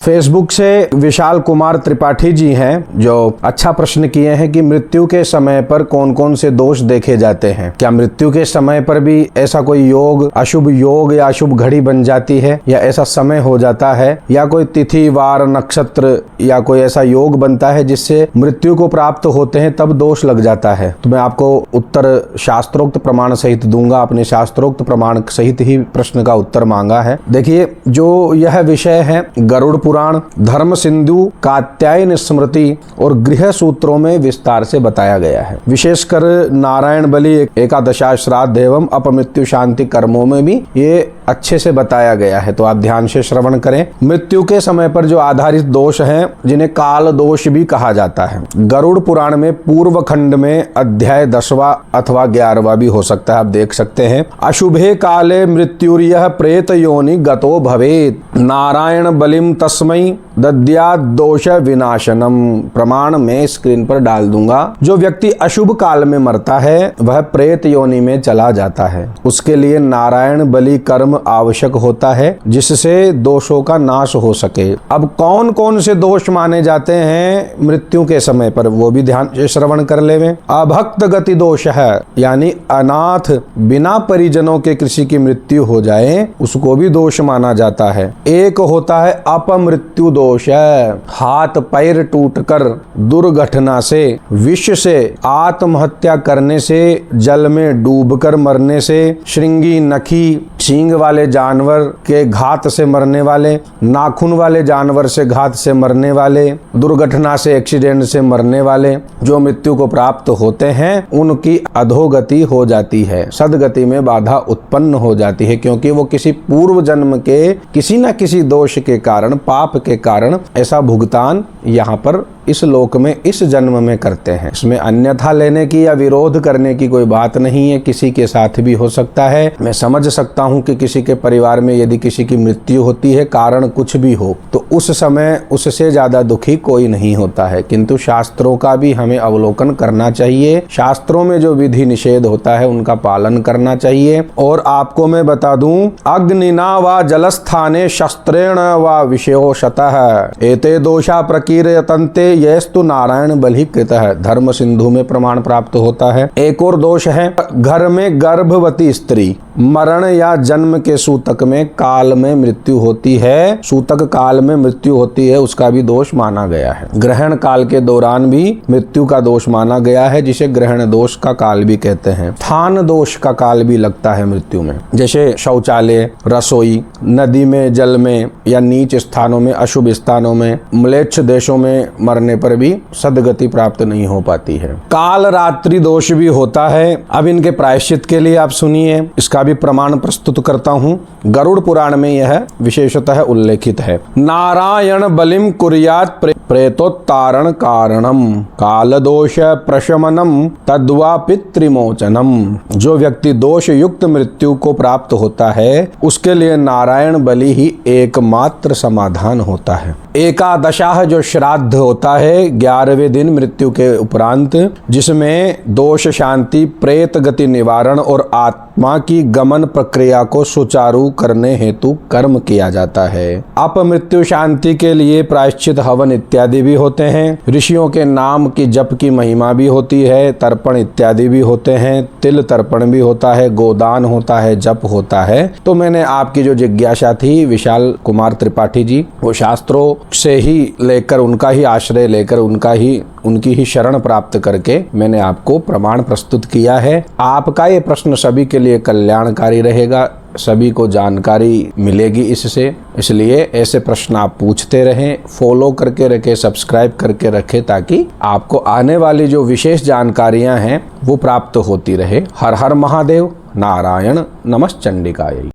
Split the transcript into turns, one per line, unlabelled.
Facebook से विशाल कुमार त्रिपाठी जी हैं जो अच्छा प्रश्न किए हैं कि मृत्यु के समय पर कौन कौन से दोष देखे जाते हैं। क्या मृत्यु के समय पर भी ऐसा कोई योग, अशुभ योग या अशुभ घड़ी बन जाती है या ऐसा समय हो जाता है या कोई तिथि वार नक्षत्र या कोई ऐसा योग बनता है जिससे मृत्यु को प्राप्त होते हैं तब दोष लग जाता है। तो मैं आपको उत्तर शास्त्रोक्त प्रमाण सहित दूंगा। अपने शास्त्रोक्त प्रमाण सहित ही प्रश्न का उत्तर मांगा है। देखिए, जो यह विषय है गरुड़ पुराण, धर्म सिंधु, कात्यायन स्मृति और गृह सूत्रों में विस्तार से बताया गया है। विशेषकर नारायण बलि, एकादशा श्राद्ध एवं अपमृत्यु शांति कर्मों में भी ये अच्छे से बताया गया है, तो आप ध्यान से श्रवण करें। मृत्यु के समय पर जो आधारित दोष हैं जिन्हें काल दोष भी कहा जाता है, गरुड़ पुराण में पूर्व खंड में अध्याय 10वां अथवा 11वां भी हो सकता है, आप देख सकते हैं। अशुभे काले मृत्युर्यः प्रेत योनि गतो भवेत्, नारायण बलिम तस्मै दद्यात् दोष विनाशनम। प्रमाण में स्क्रीन पर डाल दूंगा। जो व्यक्ति अशुभ काल में मरता है वह प्रेत योनि में चला जाता है। उसके लिए नारायण बलि कर्म आवश्यक होता है जिससे दोषों का नाश हो सके। अब कौन कौन से दोष माने जाते हैं मृत्यु के समय पर, वो भी ध्यान से श्रवण कर लेवें। अभक्त गति दोष है, यानी अनाथ बिना परिजनों के किसी की मृत्यु हो जाए उसको भी दोष माना जाता है। एक होता है अपमृत्यु दोष है, हाथ पैर टूटकर, दुर्घटना से, विष से, आत्महत्या करने से, जल में डूबकर मरने से, श्रृंगी नखी सींग वाले जानवर के घात से मरने वाले, नाखून वाले जानवर से घात से मरने वाले, दुर्घटना से, एक्सीडेंट से मरने वाले जो मृत्यु को प्राप्त होते हैं उनकी अधोगति हो जाती है, सदगति में बाधा उत्पन्न हो जाती है, क्योंकि वो किसी पूर्व जन्म के किसी न किसी दोष के कारण, पाप के कारण ऐसा भुगतान यहाँ पर इस लोक में इस जन्म में करते हैं। इसमें अन्यथा लेने की या विरोध करने की कोई बात नहीं है। किसी के साथ भी हो सकता है। मैं समझ सकता हूँ कि किसी के परिवार में यदि किसी की मृत्यु होती है, कारण कुछ भी हो, तो उस समय उससे ज्यादा दुखी कोई नहीं होता है, किंतु शास्त्रों का भी हमें अवलोकन करना चाहिए। शास्त्रों में जो विधि निषेध होता है उनका पालन करना चाहिए। और आपको मैं बता दूं, अग्निना व जलस्थाने शस्त्रेण व विषयोशतः एते दोषा प्रकीर्यतन्ते यस्तु नारायण बलि कृतः, धर्म सिंधु में प्रमाण प्राप्त होता है। एक और दोष है, घर में गर्भवती स्त्री, मरण या जन्म के सूतक में काल में मृत्यु होती है, सूतक काल में मृत्यु होती है, उसका भी दोष माना गया है। ग्रहण काल के दौरान भी मृत्यु का दोष माना गया है, जिसे ग्रहण दोष का काल भी कहते हैं। स्थान दोष का काल भी लगता है मृत्यु में, जैसे शौचालय, रसोई, नदी में, जल में या नीच स्थानों में, अशुभ स्थानों में, म्लेच्छ देशों में मरने पर भी सदगति प्राप्त नहीं हो पाती है। काल रात्रि दोष भी होता है। अब इनके प्रायश्चित के लिए आप सुनिए, इसका भी प्रमाण प्रस्तुत करता हूँ। गरुड़ पुराण में यह विशेषतः उल्लेखित है। नारायण बलिम कुर्यात् प्रेतोत्तारण कारणम काल दोष प्रशमनम तद्वा पितृमोचनम। जो व्यक्ति दोष युक्त मृत्यु को प्राप्त होता है उसके लिए नारायण बलि ही एकमात्र समाधान होता है। एकादशाह जो श्राद्ध होता है 11वें दिन मृत्यु के उपरांत, जिसमें दोष शांति, प्रेत गति निवारण और आत्मा की गमन प्रक्रिया को सुचारू करने हेतु कर्म किया जाता है। अपमृत्यु शांति के लिए प्रायश्चित हवन इत्यादि भी होते हैं। ऋषियों के नाम की जप की महिमा भी होती है। तर्पण इत्यादि भी होते हैं। तिल तर्पण भी होता है, गोदान होता है, जप होता है। तो मैंने आपकी जो जिज्ञासा थी विशाल कुमार त्रिपाठी जी, वो शास्त्रों से ही लेकर, उनका ही आश्रय लेकर, उनकी ही शरण प्राप्त करके मैंने आपको प्रमाण प्रस्तुत किया है। आपका ये प्रश्न सभी के लिए कल्याणकारी रहेगा, सभी को जानकारी मिलेगी इससे, इसलिए ऐसे प्रश्न आप पूछते रहें, फॉलो करके रखें, सब्सक्राइब करके रखें, ताकि आपको आने वाली जो विशेष जानकारियां हैं वो प्राप्त होती रहे। हर हर महादेव, नारायण नमश्चंडिकाय।